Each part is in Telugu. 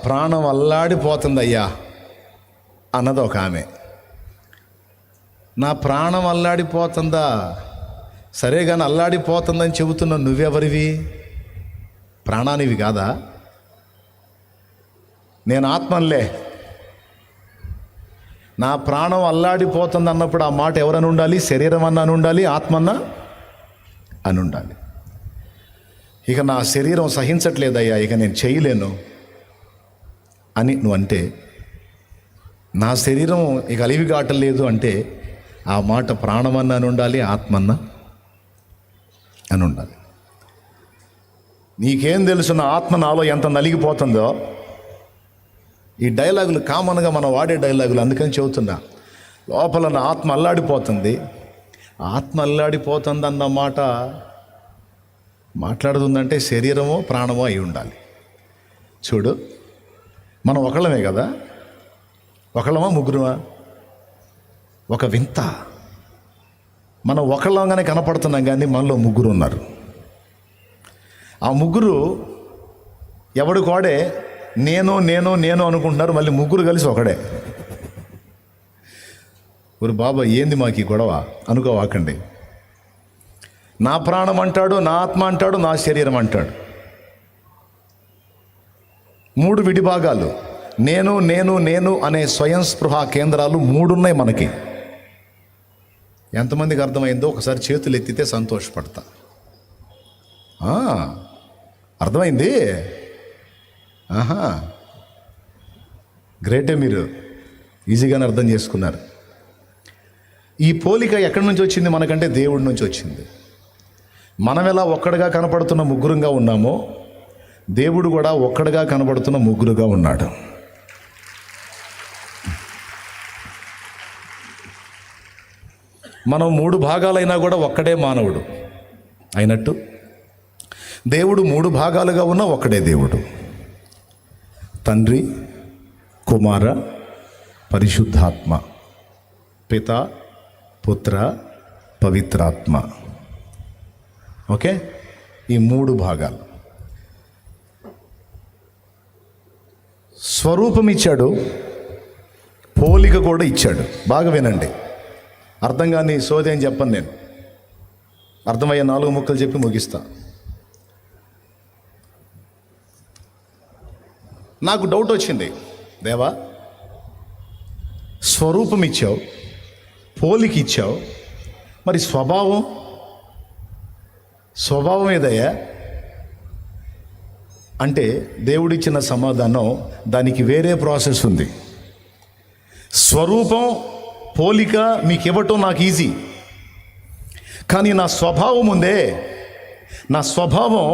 ప్రాణం అల్లాడిపోతుందయ్యా అన్నది ఒక ఆమె. నా ప్రాణం అల్లాడిపోతుందా? సరే కానీ అల్లాడిపోతుందని చెబుతున్నా నువ్వెవరివి? ప్రాణానివి కాదా? నేను ఆత్మన్లే. నా ప్రాణం అల్లాడిపోతుంది అన్నప్పుడు ఆ మాట ఎవరని ఉండాలి? శరీరం అన్న అని ఉండాలి, ఆత్మన్న అని ఉండాలి. ఇక నా శరీరం సహించట్లేదయ్యా, ఇక నేను చేయలేను అని నువ్వు అంటే, నా శరీరం ఇక అలివిగాటలేదు అంటే ఆ మాట ప్రాణమన్న అని ఉండాలి, ఆత్మన్న అని ఉండాలి. నీకేం తెలుసు నా ఆత్మ నాలో ఎంత నలిగిపోతుందో? ఈ డైలాగులు కామన్గా మనం వాడే డైలాగులు, అందుకని చెబుతున్నా. లోపల నా ఆత్మ అల్లాడిపోతుంది. ఆత్మ అల్లాడిపోతుంది అన్న మాట మాట్లాడుతుందంటే శరీరమో ప్రాణమో అయి ఉండాలి. చూడు, మనం ఒకళ్ళమే కదా, ఒకళ్ళమా ముగ్గురుమా? ఒక వింత. మనం ఒకళ్ళంగానే కనపడుతున్నాం కానీ మనలో ముగ్గురు ఉన్నారు. ఆ ముగ్గురు ఎవడు కోడే నేను నేను నేను అనుకుంటున్నారు, మళ్ళీ ముగ్గురు కలిసి ఒకడే. ఒరు బాబా ఏంది మాకు ఈ గొడవ అనుకోవాకండి. నా ప్రాణం అంటాడు, నా ఆత్మ అంటాడు, నా శరీరం అంటాడు. మూడు విడిభాగాలు. నేను నేను నేను అనే స్వయం స్పృహ కేంద్రాలు మూడున్నాయి మనకి. ఎంతమందికి అర్థమైందో ఒకసారి చేతులు ఎత్తితే సంతోషపడతా. అర్థమైంది? ఆహా, గ్రేటే, మీరు ఈజీగానే అర్థం చేసుకున్నారు. ఈ పోలిక ఎక్కడి నుంచి వచ్చింది మనకంటే దేవుడి నుంచి వచ్చింది. మనం ఎలా ఒక్కడిగా కనపడుతున్న ముగ్గురుగా ఉన్నామో దేవుడు కూడా ఒక్కడిగా కనపడుతున్న ముగ్గురుగా ఉన్నాడు. మనం మూడు భాగాలైనా కూడా ఒక్కడే మానవుడు అయినట్టు దేవుడు మూడు భాగాలుగా ఉన్న ఒక్కడే దేవుడు. తండ్రి, కుమార, పరిశుద్ధాత్మ, పిత, పుత్ర, పవిత్రాత్మ. ఓకే, ఈ మూడు భాగాలు. స్వరూపం ఇచ్చాడు, పోలిక కూడా ఇచ్చాడు. బాగా వినండి, అర్థం కాని సోది అని చెప్పను నేను. అర్థమయ్యే 4 ముక్కలు చెప్పి ముగిస్తా. నాకు డౌట్ వచ్చింది, దేవా స్వరూపం ఇచ్చావు, పోలిక ఇచ్చావు, మరి స్వభావం ఏదయ్యా అంటే దేవుడిచ్చిన సమాధానం, దానికి వేరే ప్రాసెస్ ఉంది. స్వరూపం పోలిక మీకు ఇవ్వటం నాకు ఈజీ, కానీ నా స్వభావం ఉందే, నా స్వభావం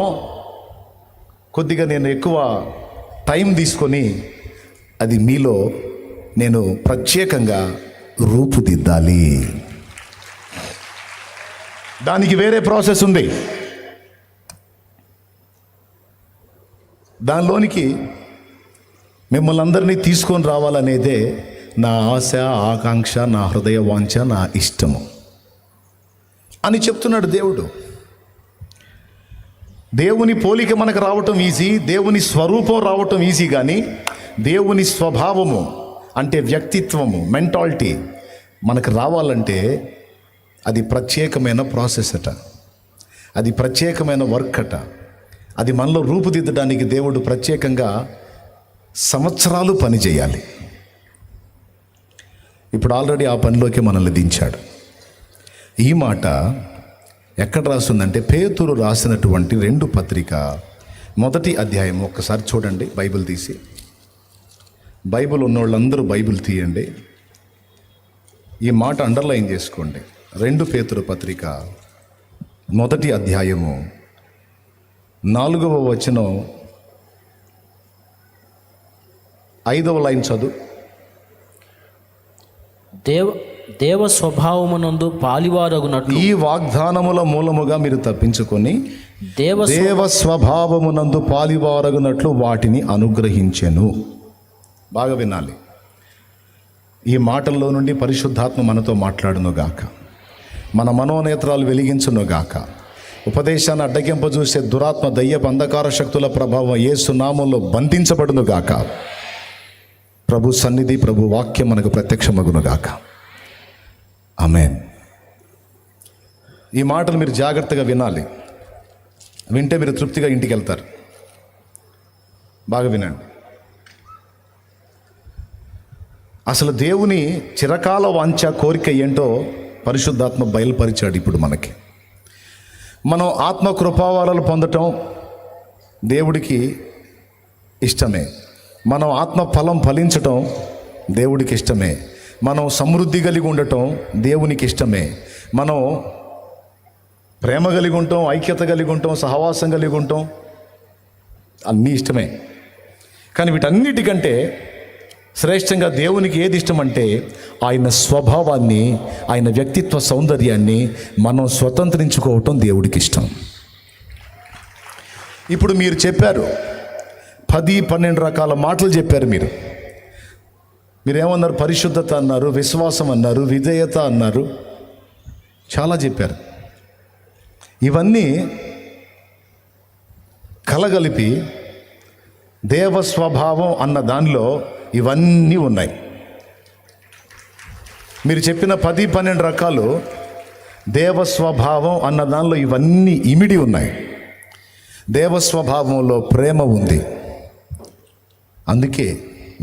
కొద్దిగా నేను ఎక్కువ టైం తీసుకొని అది మీలో నేను ప్రత్యేకంగా రూపుదిద్దాలి. దానికి వేరే ప్రాసెస్ ఉంది. దానిలోనికి మిమ్మల్ని అందరినీ తీసుకొని రావాలనేదే నా ఆశ, ఆకాంక్ష, నా హృదయ వాంఛ, నా ఇష్టము అని చెప్తున్నాడు దేవుడు. దేవుని పోలిక మనకు రావటం ఈజీ, దేవుని స్వరూపం రావటం ఈజీ, కానీ దేవుని స్వభావము అంటే వ్యక్తిత్వము, మెంటాలిటీ మనకు రావాలంటే అది ప్రత్యేకమైన ప్రాసెస్ అట, అది ప్రత్యేకమైన వర్క్ అట. అది మనలో రూపుదిద్దడానికి దేవుడు ప్రత్యేకంగా సంవత్సరాలు పని చేయాలి. ఇప్పుడు ఆల్రెడీ ఆ పనిలోకి మనల్ని దించాడు. ఈ మాట ఎక్కడ రాస్తుందంటే పేతురు రాసినటువంటి 2 పత్రిక 1వ అధ్యాయం. ఒక్కసారి చూడండి, బైబిల్ తీసి. బైబిల్ ఉన్నోళ్ళందరూ బైబిల్ తీయండి. ఈ మాట అండర్లైన్ చేసుకోండి. 2 పేతురు పత్రిక 1వ అధ్యాయము 4వ వచనం 5వ లైన్ చదువు. దేవ స్వభావమునందు పాలివారగునట్లు ఈ వాగ్దానముల మూలముగా మీరు తప్పించుకొని దేవ స్వభావమునందు పాలివారగునట్లు వాటిని అనుగ్రహించెను. బాగా వినాలి. ఈ మాటల్లో నుండి పరిశుద్ధాత్మ మనతో మాట్లాడునుగాక, మన మనోనేత్రాలు వెలిగించునుగాక. ఉపదేశాన్ని అడ్డగింప చూసే దురాత్మ దయ్యపు అంధకార శక్తుల ప్రభావం యేసు నామంలో బంధించబడును గాక. ప్రభు సన్నిధి, ప్రభు వాక్యం మనకు ప్రత్యక్షమగును గాక. ఆమేన్. ఈ మాటలు మీరు జాగ్రత్తగా వినాలి. వింటే మీరు తృప్తిగా ఇంటికి వెళ్తారు. బాగా వినండి. అసలు దేవుని చిరకాల వాంఛ, కోరిక ఏంటో పరిశుద్ధాత్మ బయలుపరిచాడు ఇప్పుడు మనకి. మనం ఆత్మ కృపావరాలు పొందటం దేవుడికి ఇష్టమే. మనం ఆత్మ ఫలం ఫలించటం దేవుడికి ఇష్టమే. మనం సమృద్ధి కలిగి ఉండటం దేవునికి ఇష్టమే. మనం ప్రేమ కలిగి ఉంటాం, ఐక్యత కలిగి ఉంటాం, సహవాసం కలిగి ఉంటాం, అన్నీ ఇష్టమే. కానీ వీటన్నిటికంటే శ్రేష్టంగా దేవునికి ఏది ఇష్టం అంటే ఆయన స్వభావాన్ని, ఆయన వ్యక్తిత్వ సౌందర్యాన్ని మనం స్వతంత్రించుకోవటం దేవుడికి ఇష్టం. ఇప్పుడు మీరు చెప్పారు 10-12 రకాల మాటలు చెప్పారు. మీరేమన్నారు? పరిశుద్ధత అన్నారు, విశ్వాసం అన్నారు, విధేయత అన్నారు, చాలా చెప్పారు. ఇవన్నీ కలగలిపి దేవ స్వభావం అన్న దానిలో ఇవన్నీ ఉన్నాయి. మీరు చెప్పిన 10-12 రకాలు దేవ స్వభావం అన్న దానిలో ఇవన్నీ ఇమిడి ఉన్నాయి. దేవ స్వభావంలో ప్రేమ ఉంది. అందుకే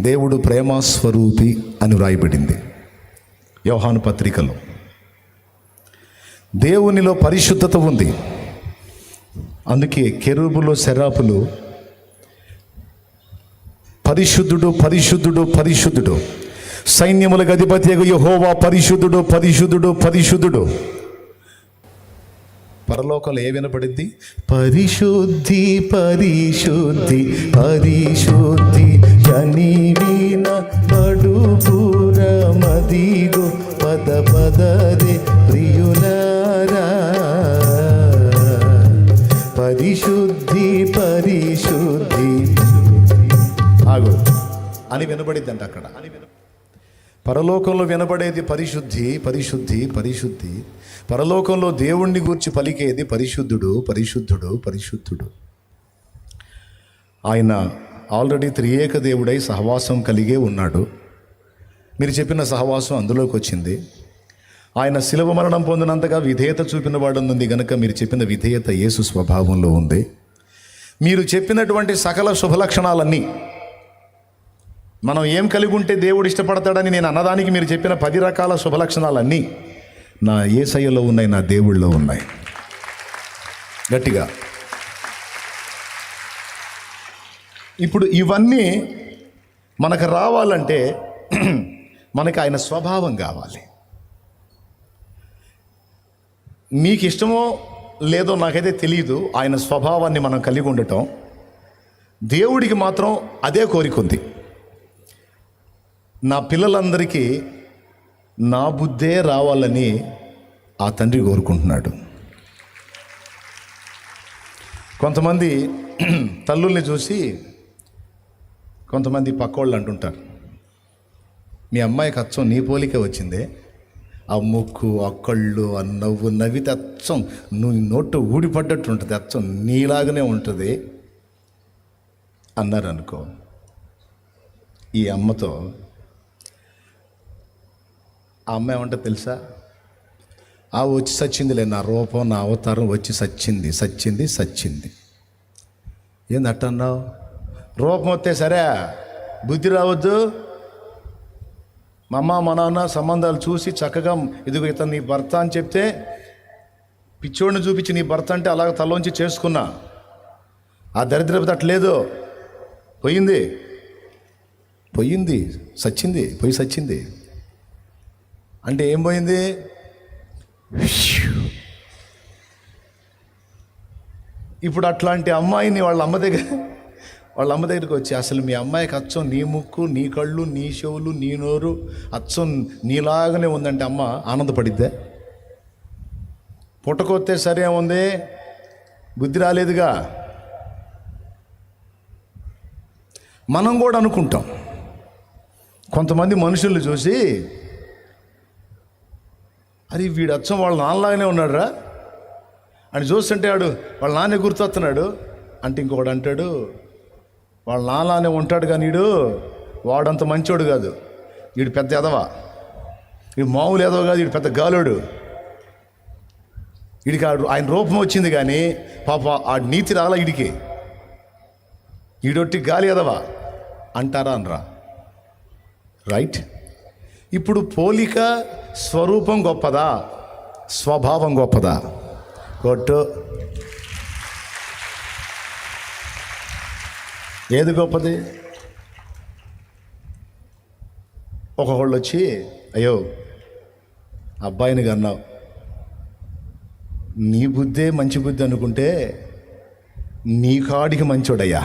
దేవుడు ప్రేమస్వరూపి అని వ్రాయబడింది యోహాను పత్రికలో. దేవునిలో పరిశుద్ధత ఉంది. అందుకే కెరూబులు, సెరాపులు పరిశుద్ధుడు, పరిశుద్ధుడు, పరిశుద్ధుడు, సైన్యములకు అధిపతి యెహోవా పరిశుద్ధుడు, పరిశుద్ధుడు, పరిశుద్ధుడు. పరలోకంలో ఏ వినపడింది? పరిశుద్ధి, పరిశుద్ధి, పరిశుద్ధి అని వినపడుపురమదిగో పద పదదే ప్రియులారా. పరిశుద్ధి, పరిశుద్ధి ఆగు అని వినబడిద్దంట అక్కడ. పరలోకంలో వినబడేది పరిశుద్ధి, పరిశుద్ధి, పరిశుద్ధి. పరలోకంలో దేవుణ్ణి గూర్చి పలికేది పరిశుద్ధుడు, పరిశుద్ధుడు, పరిశుద్ధుడు. ఆయన ఆల్రెడీ త్రియేక దేవుడై సహవాసం కలిగే ఉన్నాడు. మీరు చెప్పిన సహవాసం అందులోకి వచ్చింది. ఆయన శిలువ మరణం పొందినంతగా విధేయత చూపిన వాడు ఉంది కనుక మీరు చెప్పిన విధేయత యేసు స్వభావంలో ఉంది. మీరు చెప్పినటువంటి సకల శుభలక్షణాలన్నీ మనం ఏం కలిగి ఉంటే దేవుడు ఇష్టపడతాడని నేను అన్నదానికి మీరు చెప్పిన 10 రకాల శుభలక్షణాలన్నీ నా యేసయ్యలో ఉన్నాయి, నా దేవుళ్ళలో ఉన్నాయి. గట్టిగా ఇప్పుడు ఇవన్నీ మనకు రావాలంటే మనకు ఆయన స్వభావం కావాలి. మీకు ఇష్టమో లేదో నాకైతే తెలియదు, ఆయన స్వభావాన్ని మనం కలిగి ఉండటం. దేవుడికి మాత్రం అదే కోరిక ఉంది. నా పిల్లలందరికీ నా బుద్ధే రావాలని ఆ తండ్రి కోరుకుంటున్నాడు. కొంతమంది తల్లుల్ని చూసి కొంతమంది పక్కోళ్ళు అంటుంటారు, మీ అమ్మాయికి అచ్చం నీ పోలికే వచ్చిందే, ఆ ముక్కు, ఆ కళ్ళు, ఆ నవ్వు నవ్వితే అచ్చం నువ్వు నోటు ఊడిపడ్డట్టు ఉంటుంది, అచ్చం నీలాగానే ఉంటుంది అన్నారు అనుకో. ఈ అమ్మతో ఆ అమ్మాయి ఏమంటే తెలుసా? ఆ వచ్చి సచ్చిందిలే, నా రూపం, నా అవతారం వచ్చి సచ్చింది, సచ్చింది, సచ్చింది. ఏందట్ట అన్నావు? రూపం వస్తే సరే, బుద్ధి రావద్దు. మా అమ్మ మా నాన్న సంబంధాలు చూసి చక్కగా ఇదిగో ఇతను నీ భర్త అని చెప్తే పిచ్చోడిని చూపించి నీ భర్త అంటే అలాగ తలోంచి చేసుకున్నా. ఆ దరిద్రపు అట్లేదు, పోయింది, పోయింది, సచ్చింది, పోయి సచ్చింది అంటే ఏం పోయింది? ఇప్పుడు అట్లాంటి అమ్మాయిని వాళ్ళ అమ్మ దగ్గరికి వచ్చి, అసలు మీ అమ్మాయికి అచ్చం నీ ముక్కు, నీ కళ్ళు, నీ చెవులు, నీ నోరు అచ్చం నీలాగానే ఉందంటే అమ్మ ఆనందపడిద్దే? పుట్టకొస్తే సరే ఉంది, బుద్ధి రాలేదుగా. మనం కూడా అనుకుంటాం. కొంతమంది మనుషుల్ని చూసి, అరే వీడు అచ్చం వాళ్ళ నాన్నలాగానే ఉన్నాడురా, అని చూస్తుంటే వాళ్ళ నాన్నే గుర్తొస్తున్నాడు. అంటే ఇంకొకడు అంటాడు, వాళ్ళ నాన్ననే ఉంటాడు కానీ వాడంత మంచోడు కాదు, వీడు పెద్ద ఎదవా, వీడు మామూలు ఎదవ కాదు, వీడు పెద్ద గాలుడు, వీడికి ఆయన రూపం వచ్చింది కానీ పాప ఆ నీతి రాలా వీడికి, వీడొట్టి గాలి ఎదవా అంటారా అనరా? రైట్. ఇప్పుడు పోలిక స్వరూపం గొప్పదా, స్వభావం గొప్పదా? కొట్టు. ఏది గొప్పది? ఒకళ్ళు వచ్చి, అయ్యో అబ్బాయిని కన్నావు, నీ బుద్ధే మంచి బుద్ధి అనుకుంటే నీ కాడికి మంచోడయ్యా,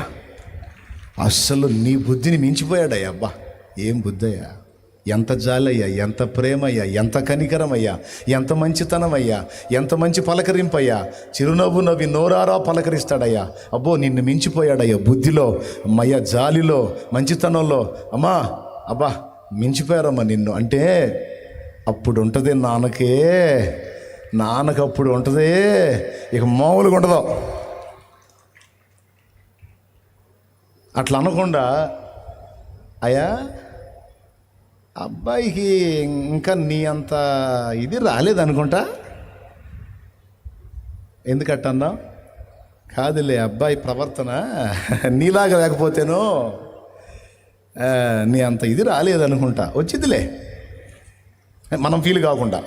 అస్సలు నీ బుద్ధిని మించిపోయాడయ్యా. అబ్బా ఏం బుద్ధయ్యా, ఎంత జాలయ్యా, ఎంత ప్రేమయ్యా, ఎంత కనికరమయ్యా, ఎంత మంచితనమయ్యా, ఎంత మంచి పలకరింపయ్యా, చిరునవ్వు నవ్వి నోరారా పలకరిస్తాడయ్యా. అబ్బో నిన్ను మించిపోయాడయ్యా, బుద్ధిలో అమ్మయ్యా, జాలిలో, మంచితనంలో. అమ్మా అబ్బా మించిపోయారమ్మా నిన్ను అంటే అప్పుడు ఉంటుంది నాన్నకు అప్పుడు ఉంటుంది, ఇక మామూలుగా ఉండదు. అట్లా అనకుండా, అయ్యా అబ్బాయికి ఇంకా నీ అంత ఇది రాలేదనుకుంటా, ఎందుకట్టన్నా? కాదులే, అబ్బాయి ప్రవర్తన నీలాగా లేకపోతేనో నీ అంత ఇది రాలేదనుకుంటా, వచ్చిందిలే మనం ఫీల్ కాకుండా.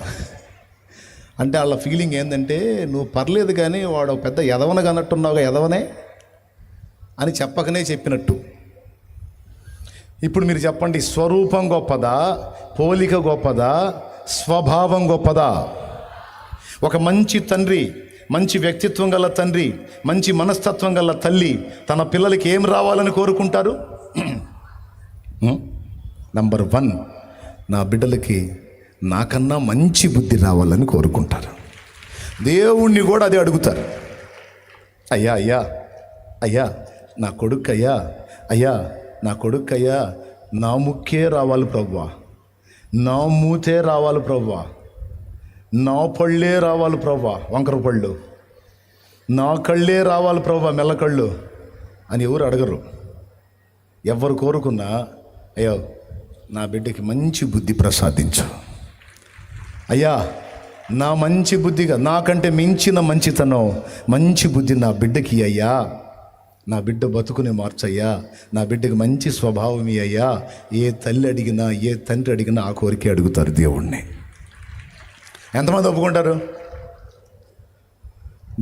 అంటే వాళ్ళ ఫీలింగ్ ఏంటంటే నువ్వు పర్లేదు కానీ వాడు పెద్ద ఎదవన కన్నట్టున్నావుగా, ఎదవనే అని చెప్పకనే చెప్పినట్టు. ఇప్పుడు మీరు చెప్పండి, స్వరూపం గొప్పదా, పోలిక గొప్పదా, స్వభావం గొప్పదా? ఒక మంచి తండ్రి, మంచి వ్యక్తిత్వం గల తండ్రి, మంచి మనస్తత్వం గల తల్లి తన పిల్లలకి ఏం రావాలని కోరుకుంటారు? నంబర్ 1, నా బిడ్డలకి నాకన్నా మంచి బుద్ధి రావాలని కోరుకుంటారు. దేవుణ్ణి కూడా అదే అడుగుతారు. అయ్యా అయ్యా అయ్యా నా కొడుకయ్యా, అయ్యా నా కొడుకయ్యా, నా ముక్కే రావాలి ప్రభువా, నా మూతే రావాలి ప్రభువా, నా పళ్ళే రావాలి ప్రభువా, వంకర పళ్ళు, నా కళ్ళే రావాలి ప్రభువా, మెల్లకళ్ళు అని ఎవరు అడగరు. ఎవరు కోరుకున్నా, అయ్యో నా బిడ్డకి మంచి బుద్ధి ప్రసాదించు అయ్యా, నా మంచి బుద్ధిగా నాకంటే మించిన మంచితనం, మంచి బుద్ధి నా బిడ్డకి అయ్యా, నా బిడ్డ బతుకుని మార్చయ్యా, నా బిడ్డకి మంచి స్వభావం అయ్యా. ఏ తల్లి అడిగినా, ఏ తండ్రి అడిగినా ఆ కోరికే అడుగుతారు దేవుణ్ణి. ఎంతమంది ఒప్పుకుంటారు?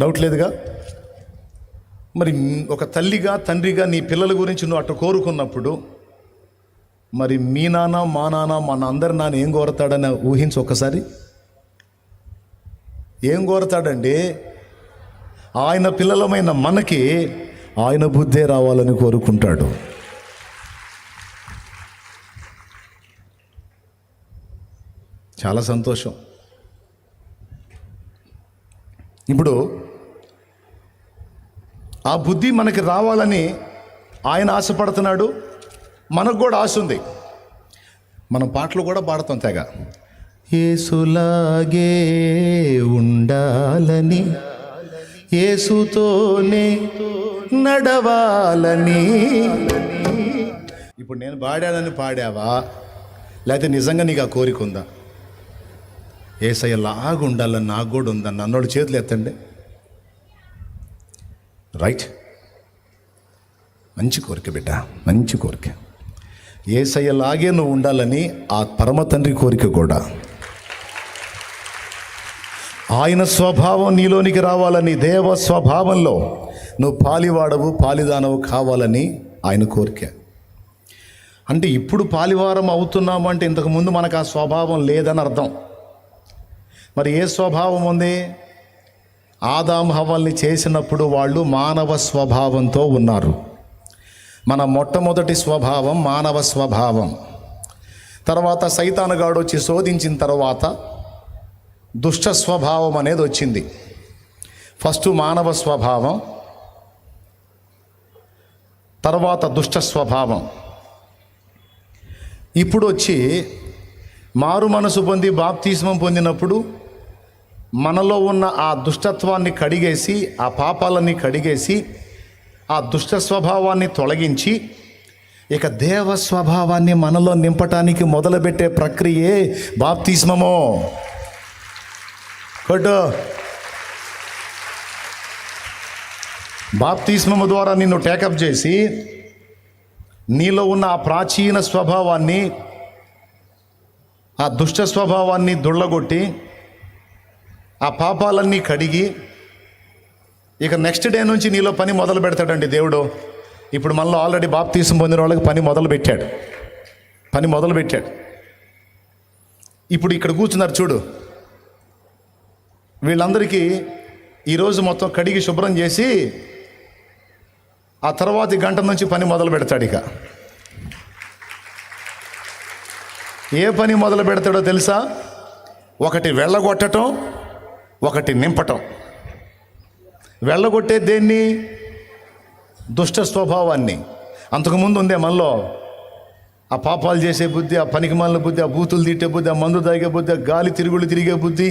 డౌట్ లేదుగా. మరి ఒక తల్లిగా, తండ్రిగా నీ పిల్లల గురించి నువ్వు అట్లా కోరుకున్నప్పుడు, మరి మీ నాన్న, మా నాన్న, మన అందరి నాన్న ఏం కోరతాడని ఊహించి ఒక్కసారి. ఏం కోరతాడండి? ఆయన పిల్లలమైన మనకి ఆయన బుద్ధే రావాలని కోరుకుంటాడు. చాలా సంతోషం. ఇప్పుడు ఆ బుద్ధి మనకి రావాలని ఆయన ఆశపడుతున్నాడు, మనకు కూడా ఆశ ఉంది. మనం పాటలు కూడా పాడతాం తెగ, యేసులాగే ఉండాలని, యేసుతోనే నడవాలని. ఇప్పుడు నేను పాడానని పాడావా, లేకపోతే నిజంగా నీకు ఆ కోరిక ఉందా? యేసయ్యలాగా ఉండాలని నాకు కూడా ఉందని అన్నోడు చేతులు ఎత్తండి. రైట్, మంచి కోరిక బిడ్డ, మంచి కోరిక. యేసయ్యలాగే నువ్వు ఉండాలని ఆ పరమ తండ్రి కోరిక కూడా. ఆయన స్వభావం నీలోనికి రావాలని, దేవ స్వభావంలో నువ్వు పాలివాడవు, పాలిదానవు కావాలని ఆయన కోరిక. అంటే ఇప్పుడు పాలివారం అవుతున్నాము అంటే ఇంతకుముందు మనకు ఆ స్వభావం లేదని అర్థం. మరి ఏ స్వభావం ఉంది? ఆదాము హవ్వల్ని చేసినప్పుడు వాళ్ళు మానవ స్వభావంతో ఉన్నారు. మన మొట్టమొదటి స్వభావం మానవ స్వభావం. తర్వాత సైతానుగాడు వచ్చి శోధించిన తర్వాత దుష్ట స్వభావం అనేది వచ్చింది. ఫస్ట్ మానవ స్వభావం, తర్వాత దుష్ట స్వభావం. ఇప్పుడు వచ్చి మారు మనసు పొంది బాప్తిస్మం పొందినప్పుడు మనలో ఉన్న ఆ దుష్టత్వాన్ని కడిగేసి, ఆ పాపాలని కడిగేసి, ఆ దుష్ట స్వభావాన్ని తొలగించి, ఇక దేవ స్వభావాన్ని మనలో నింపటానికి మొదలుపెట్టే ప్రక్రియే బాప్తిస్మము. కొట్టు. బాప్తిస్మము ద్వారా నిన్ను టేకప్ చేసి, నీలో ఉన్న ఆ ప్రాచీన స్వభావాన్ని, ఆ దుష్ట స్వభావాన్ని దుళ్ళగొట్టి, ఆ పాపాలన్నీ కడిగి, ఇక నెక్స్ట్ డే నుంచి నీలో పని మొదలు పెడతాడండి దేవుడు. ఇప్పుడు మనలో ఆల్రెడీ బాప్తిస్మం పొందిన వాళ్ళకి పని మొదలు పెట్టాడు. ఇప్పుడు ఇక్కడ కూర్చున్నారు చూడు, వీళ్ళందరికీ ఈరోజు మొత్తం కడిగి శుభ్రం చేసి ఆ తర్వాతి గంట నుంచి పని మొదలు పెడతాడు. ఇక ఏ పని మొదలు పెడతాడో తెలుసా? ఒకటి వెళ్ళగొట్టడం, ఒకటి నింపటం. వెళ్ళగొట్టే దేన్ని? దుష్ట స్వభావాన్ని. అంతకుముందు ఉందే మనలో ఆ పాపాలు చేసే బుద్ధి, ఆ పనికిమాలిన బుద్ధి, ఆ బూతులు తిట్టే బుద్ధి, ఆ మందు తాగే బుద్ధి, ఆ గాలి తిరుగులు తిరిగే బుద్ధి,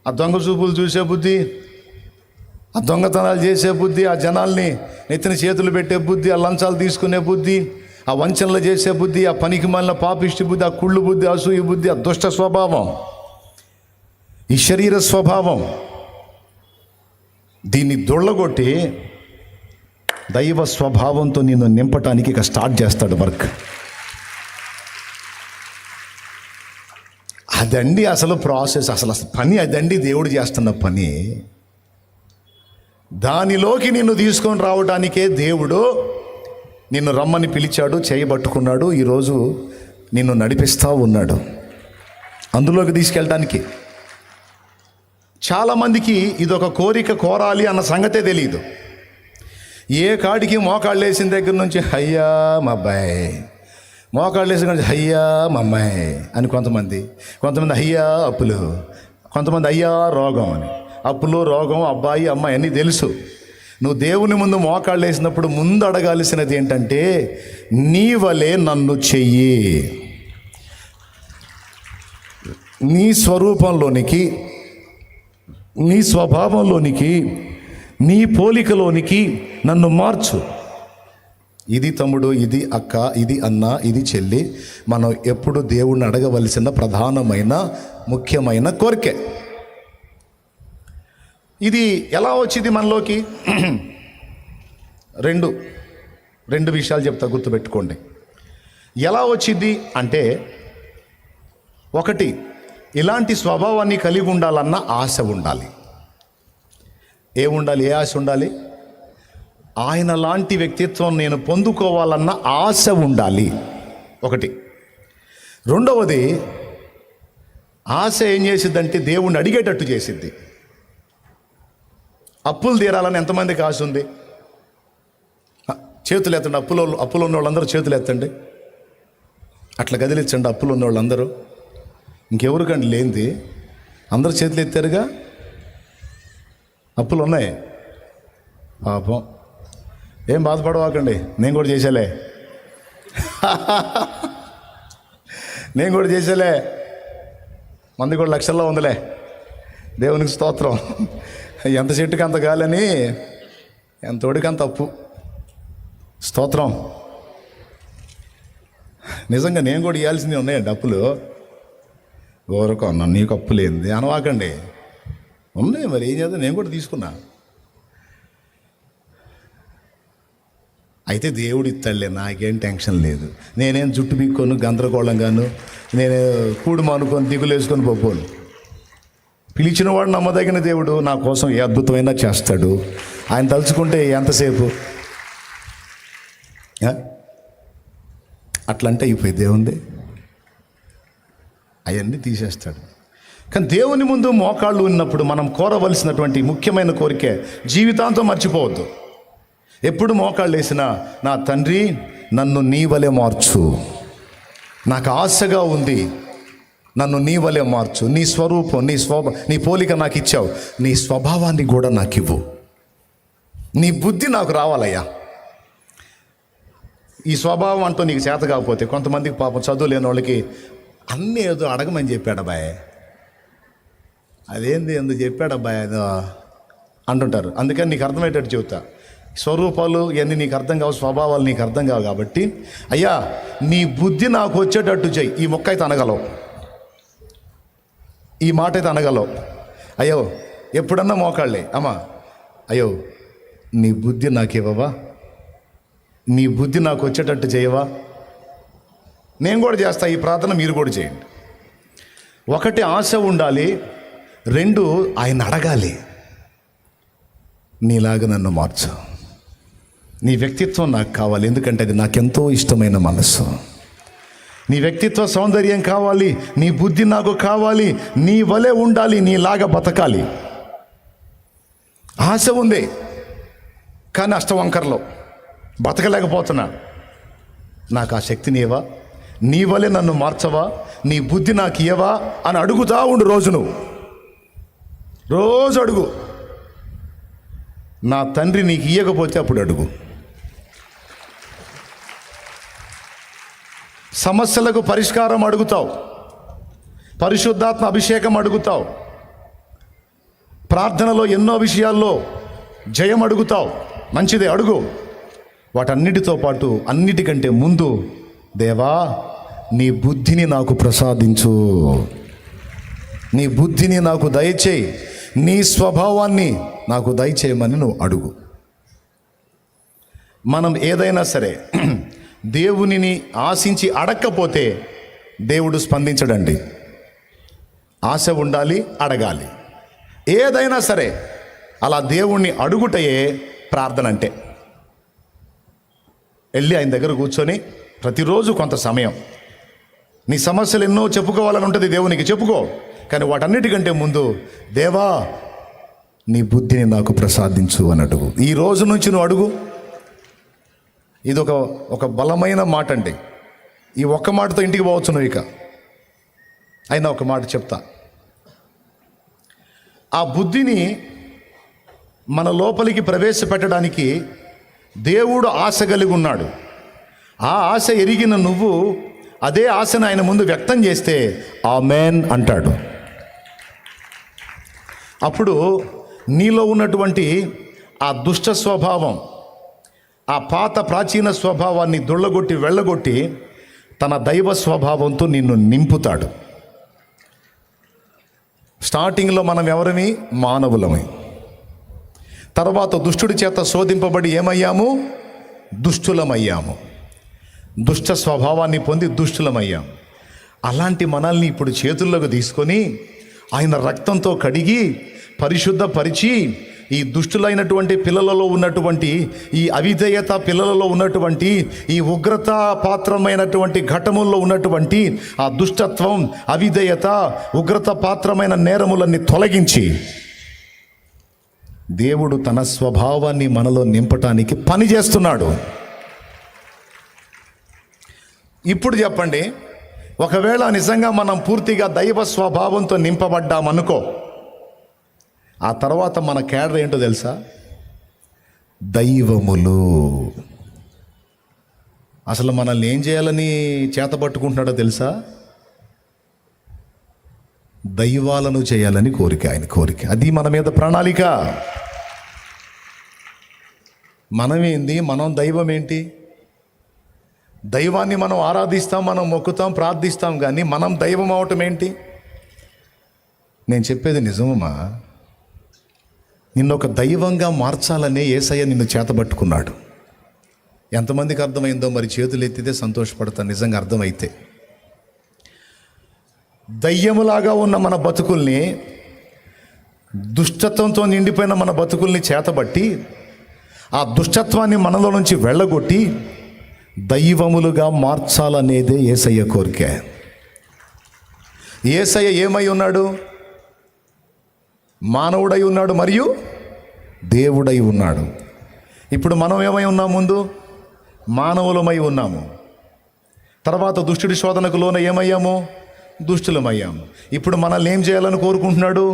ఆ దొంగ చూపులు చూసే బుద్ధి, ఆ దొంగతనాలు చేసే బుద్ధి, ఆ జనాల్ని నెత్తిన చేతులు పెట్టే బుద్ధి, ఆ లంచాలు తీసుకునే బుద్ధి, ఆ వంచనలు చేసే బుద్ధి, ఆ పనికిమాలిన పాపిష్టి బుద్ధి, ఆ కుళ్ళు బుద్ధి, అసూయ బుద్ధి, ఆ దుష్ట స్వభావం, ఈ శరీర స్వభావం. దీన్ని దొళ్ళగొట్టి దైవ స్వభావంతో నిన్ను నింపటానికి ఇక స్టార్ట్ చేస్తాడు వర్క్. అదండి అసలు ప్రాసెస్, అసలు పని అదండి, దేవుడు చేస్తున్న పని. దానిలోకి నిన్ను తీసుకొని రావడానికే దేవుడు నిన్ను రమ్మని పిలిచాడు, చేయబట్టుకున్నాడు. ఈరోజు నిన్ను నడిపిస్తూ ఉన్నాడు అందులోకి తీసుకెళ్ళడానికి. చాలామందికి ఇదొక కోరిక, కోరాలి అన్న సంగతే తెలియదు. ఏ కాడికి మోకాళ్ళు వేసిన దగ్గర నుంచి అయ్యా మా అబ్బాయి, మోకాళ్ళు వేసిన నుంచి అయ్యా మా అమ్మాయి అని కొంతమంది అయ్యా అప్పులు, కొంతమంది అయ్యా రోగం అని. అప్పులు, రోగం, అబ్బాయి, అమ్మాయి అన్నీ తెలుసు. నువ్వు దేవుని ముందు మోకాళ్ళు వేసినప్పుడు ముందు అడగాల్సినది ఏంటంటే, నీ వలే నన్ను చెయ్యి, నీ స్వరూపంలోనికి, నీ స్వభావంలోనికి, నీ పోలికలోనికి నన్ను మార్చు. ఇది తమ్ముడు, ఇది అక్క, ఇది అన్న, ఇది చెల్లి, మనం ఎప్పుడు దేవుణ్ణి అడగవలసిన ప్రధానమైన ముఖ్యమైన కోరికే. ఇది ఎలా వచ్చింది మనలోకి? రెండు విషయాలు చెప్తా, గుర్తుపెట్టుకోండి. ఎలా వచ్చింది అంటే, ఒకటి, ఇలాంటి స్వభావాన్ని కలిగి ఉండాలన్న ఆశ ఉండాలి. ఏముండాలి? ఏ ఆశ ఉండాలి? ఆయన లాంటి వ్యక్తిత్వం నేను పొందుకోవాలన్న ఆశ ఉండాలి, ఒకటి. రెండవది, ఆశ ఏం చేసిద్దంటే దేవుణ్ణి అడిగేటట్టు చేసిద్ది. అప్పులు తీరాలని ఎంతమందికి ఆశ ఉంది? చేతులు ఎత్తండి. అప్పులు ఉన్న వాళ్ళందరూ చేతులు ఎత్తండి. అట్లా గదిలిచ్చండి అప్పులు ఉన్న వాళ్ళందరూ. ఇంకెవరికండి లేనిది? అందరూ చేతులు ఎత్తారుగా. అప్పులు ఉన్నాయి. పాపం, ఏం బాధపడవాకండి, నేను కూడా చేసేలే మంది కూడా లక్షల్లో ఉందిలే. దేవునికి స్తోత్రం. ఎంత చెట్టుకి అంత గాలని, ఎంత తోడికి అంత అప్పు. స్తోత్రం. నిజంగా నేను కూడా ఇవ్వాల్సింది ఉన్నాయండి అప్పులు. ఎవరికో నన్ను నీకు అప్పు లేనిది అనవాకండి, ఉన్నాయి. మరి ఏం చేద్దాం, నేను కూడా తీసుకున్నా. అయితే దేవుడు ఇస్తాడులే, నాకేం టెన్షన్ లేదు. నేనేం జుట్టు బిక్కోను, గందరగోళంగాను, నేను కూడు మానుకొని దిగులేసుకొని పోను. పిలిచిన వాడు నమ్మదగిన దేవుడు, నా కోసం ఏ అద్భుతమైనా చేస్తాడు. ఆయన తలుచుకుంటే ఎంతసేపు అట్లంటే అయిపోయి దేవుంది, అవన్నీ తీసేస్తాడు. కానీ దేవుని ముందు మోకాళ్ళు ఉన్నప్పుడు మనం కోరవలసినటువంటి ముఖ్యమైన కోరికే జీవితాంతం మర్చిపోవద్దు. ఎప్పుడు మోకాళ్ళు వేసినా, నా తండ్రి నన్ను నీ వలె మార్చు, నాకు ఆశగా ఉంది, నన్ను నీ వలె మార్చు, నీ స్వరూపం, నీ పోలిక నాకు ఇచ్చావు, నీ స్వభావాన్ని కూడా నాకు ఇవ్వు, నీ బుద్ధి నాకు రావాలయ్యా. ఈ స్వభావం అంటూ నీకు చేత కాకపోతే, కొంతమందికి పాపం చదువు లేని వాళ్ళకి అన్నీ ఏదో అడగమని చెప్పాడు బాయ్, అదేంది ఎందుకు చెప్పాడు అబ్బాయి ఏదో అంటుంటారు. అందుకని నీకు అర్థమయ్యేటట్టు చెబుతా. స్వరూపాలు ఇవన్నీ నీకు అర్థం కావు, స్వభావాలు నీకు అర్థం కావు. కాబట్టి అయ్యా నీ బుద్ధి నాకు వచ్చేటట్టు చెయ్యి. ఈ మొక్క అయితే అనగలవు, ఈ మాట అయితే అనగలవు. అయ్యో ఎప్పుడన్నా మోకాళ్ళే అమ్మా, అయ్యో నీ బుద్ధి నాకు ఇవ్వవా, నీ బుద్ధి నాకు వచ్చేటట్టు చేయవా. నేను కూడా చేస్తా ఈ ప్రార్థన, మీరు కూడా చేయండి. ఒకటి ఆశ ఉండాలి, రెండు ఆయన అడగాలి, నీలాగా నన్ను మార్చు, నీ వ్యక్తిత్వం నాకు కావాలి, ఎందుకంటే అది నాకెంతో ఇష్టమైన మనస్సు. నీ వ్యక్తిత్వ సౌందర్యం కావాలి, నీ బుద్ధి నాకు కావాలి, నీ వలె ఉండాలి, నీలాగా బతకాలి. ఆశ ఉంది కానీ అష్టవంకరలో బతకలేకపోతున్నా. నాకు ఆ శక్తిని ఇవ్వా, నీ వలె నన్ను మార్చవా, నీ బుద్ధి నాకు ఇవ్వవా అని అడుగుతా ఉండు. రోజు అడుగు. నా తండ్రి నీకు ఇయ్యకపోతే అప్పుడు అడుగు. సమస్యలకు పరిష్కారం అడుగుతావు, పరిశుద్ధాత్మ అభిషేకం అడుగుతావు, ప్రార్థనలో ఎన్నో విషయాల్లో జయం అడుగుతావు. మంచిదే, అడుగు. వాటన్నిటితో పాటు అన్నిటికంటే ముందు దేవా నీ బుద్ధిని నాకు ప్రసాదించు, నీ బుద్ధిని నాకు దయచేయి, నీ స్వభావాన్ని నాకు దయచేయమని నువ్వు అడుగు. మనం ఏదైనా సరే దేవునిని ఆశించి అడగకపోతే దేవుడు స్పందించడండి. ఆశ ఉండాలి, అడగాలి. ఏదైనా సరే అలా దేవుణ్ణి అడుగుటయే ప్రార్థన అంటే. వెళ్ళి ఆయన దగ్గర కూర్చొని ప్రతిరోజు కొంత సమయం నీ సమస్యలు ఎన్నో చెప్పుకోవాలని ఉంటుంది, దేవునికి చెప్పుకో. కానీ వాటన్నిటికంటే ముందు దేవా నీ బుద్ధిని నాకు ప్రసాదించు అని అడుగు. ఈ రోజు నుంచి నువ్వు అడుగు. ఇది ఒక బలమైన మాట అండి. ఈ ఒక్క మాటతో ఇంటికి పోవచ్చు నువ్వు. ఇక అయినా ఒక మాట చెప్తా. ఆ బుద్ధిని మన లోపలికి ప్రవేశపెట్టడానికి దేవుడు ఆశ కలిగి ఉన్నాడు. ఆ ఆశ ఎరిగిన నువ్వు అదే ఆశను ఆయన ముందు వ్యక్తం చేస్తే ఆమేన్ అంటాడు. అప్పుడు నీలో ఉన్నటువంటి ఆ దుష్ట స్వభావం, ఆ పాత ప్రాచీన స్వభావాన్ని వెళ్ళగొట్టి తన దైవ స్వభావంతో నిన్ను నింపుతాడు. స్టార్టింగ్లో మనం ఎవరమి? మానవులమే. తర్వాత దుష్టుడి చేత శోధింపబడి ఏమయ్యాము? దుష్టులమయ్యాము. దుష్ట స్వభావాన్ని పొంది దుష్టులమయ్యాము. అలాంటి మనల్ని ఇప్పుడు చేతుల్లోకి తీసుకొని ఆయన రక్తంతో కడిగి పరిశుద్ధపరిచి ఈ దుష్టులైనటువంటి పిల్లలలో ఉన్నటువంటి ఈ అవిధేయత, పిల్లలలో ఉన్నటువంటి ఈ ఉగ్రత పాత్రమైనటువంటి ఘటముల్లో ఉన్నటువంటి ఆ దుష్టత్వం, అవిధేయత, ఉగ్రత పాత్రమైన నేరములన్నీ తొలగించి దేవుడు తన స్వభావాన్ని మనలో నింపటానికి పని చేస్తున్నాడు. ఇప్పుడు చెప్పండి, ఒకవేళ నిజంగా మనం పూర్తిగా దైవ స్వభావంతో నింపబడ్డామనుకో, ఆ తర్వాత మన కేడర్ ఏంటో తెలుసా? దైవములు. అసలు మనల్ని ఏం చేయాలని చేతబట్టుకుంటున్నాడో తెలుసా? దైవాలను చేయాలని కోరిక, ఆయన కోరిక. అది మన మీద ప్రణాళిక. మనమేంది? మనం దైవం ఏంటి? దైవాన్ని మనం ఆరాధిస్తాం, మనం మొక్కుతాం, ప్రార్థిస్తాం, కానీ మనం దైవం అవటం ఏంటి? నేను చెప్పేది నిజమమ్మా. నిన్ను ఒక దైవంగా మార్చాలనే యేసయ్య నిన్ను చేతబట్టుకున్నాడు. ఎంతమందికి అర్థమైందో మరి చేతులు ఎత్తితే సంతోషపడతాను, నిజంగా అర్థమైతే. దయ్యములాగా ఉన్న మన బతుకుల్ని, దుష్టత్వంతో నిండిపోయిన మన బతుకుల్ని చేతబట్టి ఆ దుష్టత్వాన్ని మనలో నుంచి వెళ్ళగొట్టి దైవములుగా మార్చాలనేదే యేసయ్య కోరిక. యేసయ్య ఏమై ఉన్నాడు? మానవుడై ఉన్నాడు మరియు దేవుడై ఉన్నాడు. ఇప్పుడు మనం ఏమై ఉన్నాం? ముందు మానవులమై ఉన్నాము. తర్వాత దుష్టుడి శోధనకు లోన ఏమయ్యాము? దుష్టులమయ్యాము. ఇప్పుడు మనల్ని ఏం చేయాలని కోరుకుంటున్నాడు?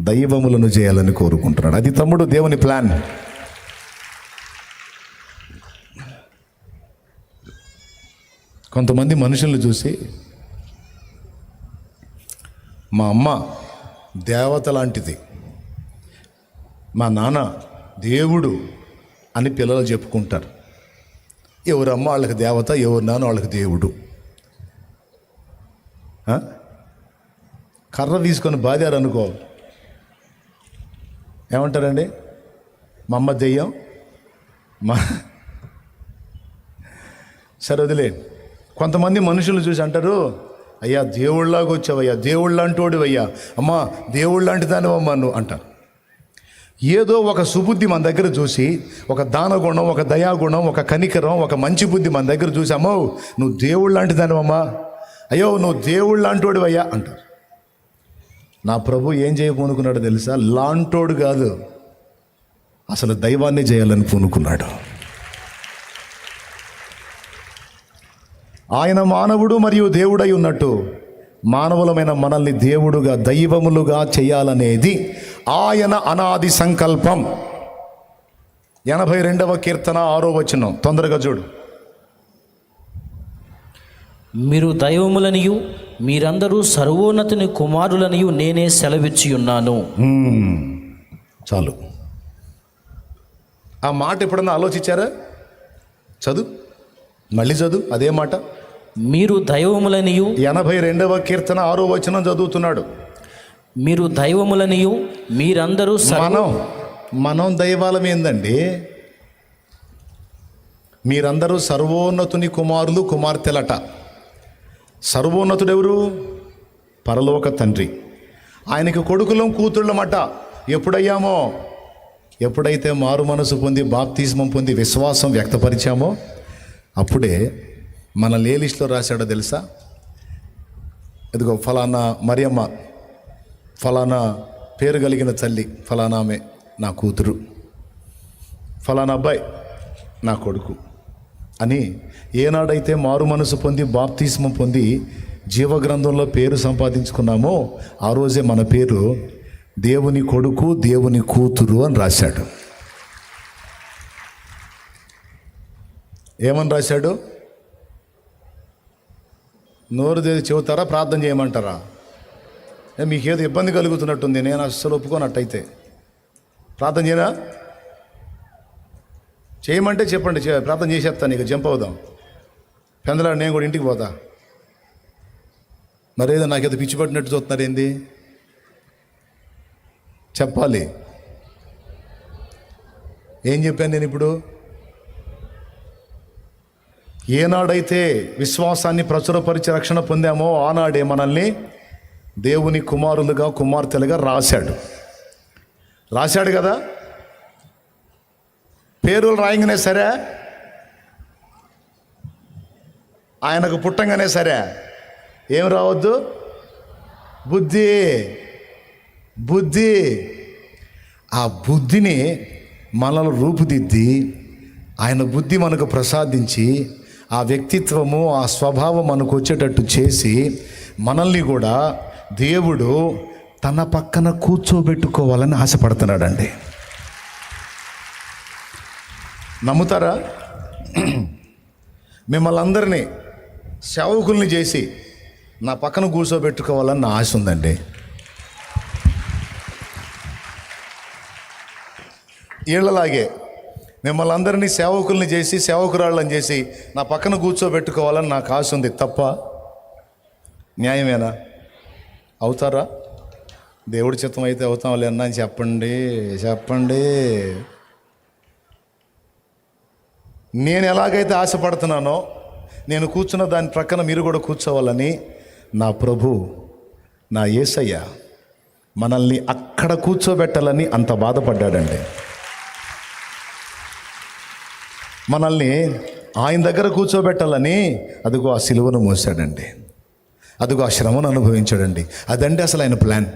దైవములను చేయాలని కోరుకుంటున్నాడు. అది తమ్ముడు దేవుని ప్లాన్. కొంతమంది మనుషులను చూసి, మా అమ్మ దేవత లాంటిది. మా నాన్న దేవుడు అని పిల్లలు చెప్పుకుంటారు. ఎవరమ్మ వాళ్ళకి దేవత, ఎవరు నాన్న వాళ్ళకి దేవుడు. కర్ర తీసుకొని బాదారు అనుకో, ఏమంటారండి? మా అమ్మ దెయ్యం, మా సరే వదిలేండి. కొంతమంది మనుషులు చూసి అంటారు, అయ్యా దేవుళ్ళలాగా వచ్చావయ్యా, దేవుళ్ళ లాంటి అయ్యా, అమ్మా దేవుళ్ళ లాంటి దానివమ్మా నువ్వు అంటారు. ఏదో ఒక సుబుద్ధి మన దగ్గర చూసి, ఒక దానగుణం, ఒక దయాగుణం, ఒక కనికరం, ఒక మంచి బుద్ధి మన దగ్గర చూసి, అమ్మో నువ్వు దేవుళ్ళ లాంటి దానివమ్మా, అయ్యో నువ్వు దేవుళ్ళ లాంటోడు అయ్యా అంటారు. నా ప్రభు ఏం చేయబోనుకున్నాడు తెలుసా? లాంటోడు కాదు, అసలు దైవాన్ని చేయాలని పూనుకున్నాడు. ఆయన మానవుడు మరియు దేవుడై ఉన్నట్టు మానవులమైన మనల్ని దేవుడుగా, దైవములుగా చేయాలనేది ఆయన అనాది సంకల్పం. 82వ కీర్తన 6వ వచనం, తొందరగా చూడు. మీరు దైవములనియు మీరందరూ సర్వోన్నతుని కుమారులనియు నేనే సెలవిచ్చి ఉన్నాను. చాలు. ఆ మాట ఎప్పుడన్నా ఆలోచించారా? చదువు, మళ్ళీ చదువు అదే మాట. మీరు దైవములనియు, 82వ కీర్తన 6వ వచనం చదువుతున్నాడు. మీరు దైవములనియు మీరందరూ మనం దైవాలం ఏందండి? మీరందరూ సర్వోన్నతుని కుమారులు కుమార్తెలట. సర్వోన్నతుడు ఎవరు? పరలోక తండ్రి. ఆయనకి కొడుకులం కూతుళ్ళమట. ఎప్పుడయ్యామో? ఎప్పుడైతే మారు మనసు పొంది బాప్తిస్మం పొంది విశ్వాసం వ్యక్తపరిచామో అప్పుడే మన లిస్టులో రాశాడో తెలుసా? ఇదిగో ఫలానా మరియమ్మ, ఫలానా పేరు కలిగిన తల్లి, ఫలానా ఆమె నా కూతురు, ఫలానా అబ్బాయి నా కొడుకు అని ఏనాడైతే మారు మనసు పొంది బాప్తిస్మం పొంది జీవగ్రంథంలో పేరు సంపాదించుకున్నామో ఆ రోజే మన పేరు దేవుని కొడుకు, దేవుని కూతురు అని రాశాడు. ఏమని రాశాడు? నోరు చెబుతారా? ప్రార్థన చేయమంటారా? మీకేదో ఇబ్బంది కలుగుతున్నట్టుంది. నేను అస్సలు ఒప్పుకోనట్టయితే ప్రార్థన చేయనా? చేయమంటే చెప్పండి, ప్రార్థన చేసేస్తాను. ఇక జంప్ అవుదాం. పెందలాడు నేను కూడా ఇంటికి పోతా. మరేదో నాకేదో పిచ్చి పట్టినట్టు చూస్తున్నారు ఏంది? చెప్పాలి. ఏం చెప్పాను నేను ఇప్పుడు? ఏనాడైతే విశ్వాసాన్ని ప్రచురపరిచి రక్షణ పొందామో ఆనాడే మనల్ని దేవుని కుమారులుగా కుమార్తెలుగా రాశాడు కదా. పేరులు రాయంగానే సరే, ఆయనకు పుట్టంగానే సరే ఏం రావద్దు? బుద్ధి. ఆ బుద్ధిని మనల్ని రూపుదిద్ది ఆయన బుద్ధి మనకు ప్రసాదించి ఆ వ్యక్తిత్వము, ఆ స్వభావం మనకు వచ్చేటట్టు చేసి మనల్ని కూడా దేవుడు తన పక్కన కూర్చోబెట్టుకోవాలని ఆశపడుతున్నాడండి. నమ్ముతారా? మిమ్మల్ని అందరినీ సేవకుల్ని చేసి నా పక్కన కూర్చోబెట్టుకోవాలని నా ఆశ ఉందండి. వీళ్ళలాగే మిమ్మల్ని అందరినీ సేవకుల్ని చేసి, సేవకురాళ్ళని చేసి నా పక్కన కూర్చోబెట్టుకోవాలని నాకు ఆశ ఉంది. తప్ప? న్యాయమేనా? అవుతారా? దేవుడి చిత్తం అయితే అవుతాంలే అన్నా అని చెప్పండి. నేను ఎలాగైతే ఆశపడుతున్నానో నేను కూర్చున్న దాని ప్రక్కన మీరు కూడా కూర్చోవాలని నా ప్రభు, నా యేసయ్య మనల్ని అక్కడ కూర్చోబెట్టాలని అంత బాధపడ్డాడండి. మనల్ని ఆయన దగ్గర కూర్చోబెట్టాలని అదిగో ఆ సిలువను మోసాడండి, అదిగో ఆ శ్రమను అనుభవించాడండి. అదండి అసలు ఆయన ప్లాన్.